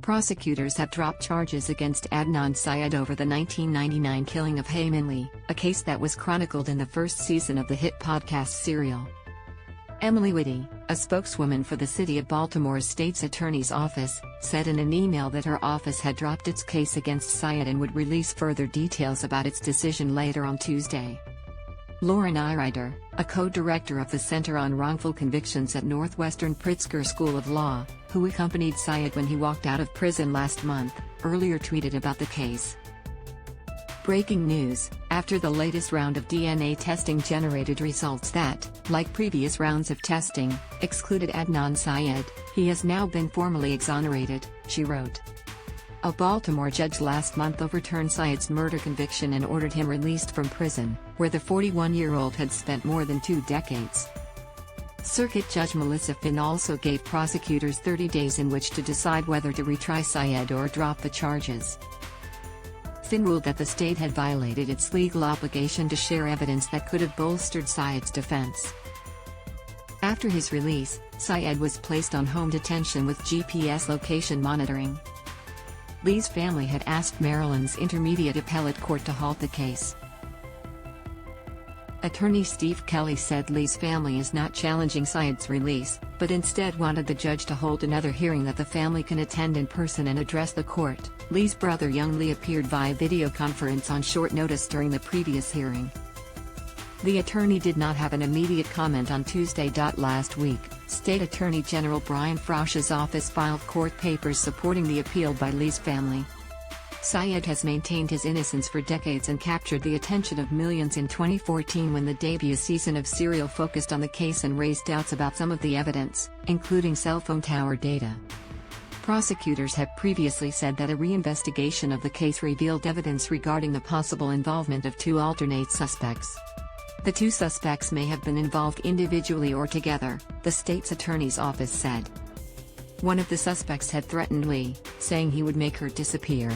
Prosecutors have dropped charges against Adnan Syed over the 1999 killing of Hae Min Lee, a case that was chronicled in the first season of the hit podcast serial. Emily Whitty, a spokeswoman for the City of Baltimore's State's Attorney's Office, said in an email that her office had dropped its case against Syed and would release further details about its decision later on Tuesday. Lauren Irider, a co-director of the Center on Wrongful Convictions at Northwestern Pritzker School of Law, who accompanied Syed when he walked out of prison last month, earlier tweeted about the case. Breaking news: after the latest round of DNA testing generated results that, like previous rounds of testing, excluded Adnan Syed, he has now been formally exonerated, she wrote. A Baltimore judge last month overturned Syed's murder conviction and ordered him released from prison, where the 41-year-old had spent more than 2 decades. Circuit Judge Melissa Finn also gave prosecutors 30 days in which to decide whether to retry Syed or drop the charges. Finn ruled that the state had violated its legal obligation to share evidence that could have bolstered Syed's defense. After his release, Syed was placed on home detention with GPS location monitoring. Lee's family had asked Maryland's Intermediate Appellate Court to halt the case. Attorney Steve Kelly said Lee's family is not challenging Syed's release, but instead wanted the judge to hold another hearing that the family can attend in person and address the court. Lee's brother Young Lee appeared via video conference on short notice during the previous hearing. The attorney did not have an immediate comment on Tuesday. Last week, State Attorney General Brian Frosch's office filed court papers supporting the appeal by Lee's family. Syed has maintained his innocence for decades and captured the attention of millions in 2014 when the debut season of Serial focused on the case and raised doubts about some of the evidence, including cell phone tower data. Prosecutors had previously said that a reinvestigation of the case revealed evidence regarding the possible involvement of 2 alternate suspects. The 2 suspects may have been involved individually or together, the state's attorney's office said. One of the suspects had threatened Lee, saying he would make her disappear.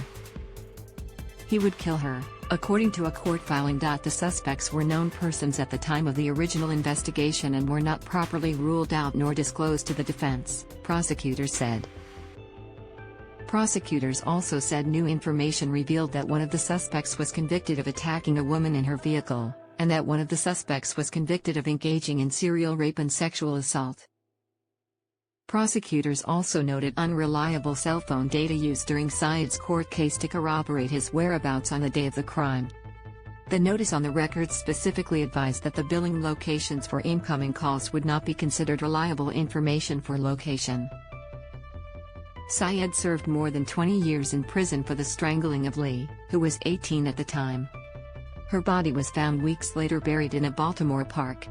He would kill her, according to a court filing. The suspects were known persons at the time of the original investigation and were not properly ruled out nor disclosed to the defense, prosecutors said. Prosecutors also said new information revealed that one of the suspects was convicted of attacking a woman in her vehicle, and that one of the suspects was convicted of engaging in serial rape and sexual assault. Prosecutors also noted unreliable cell phone data used during Syed's court case to corroborate his whereabouts on the day of the crime. The notice on the records specifically advised that the billing locations for incoming calls would not be considered reliable information for location. Syed served more than 20 years in prison for the strangling of Lee, who was 18 at the time. Her body was found weeks later buried in a Baltimore park.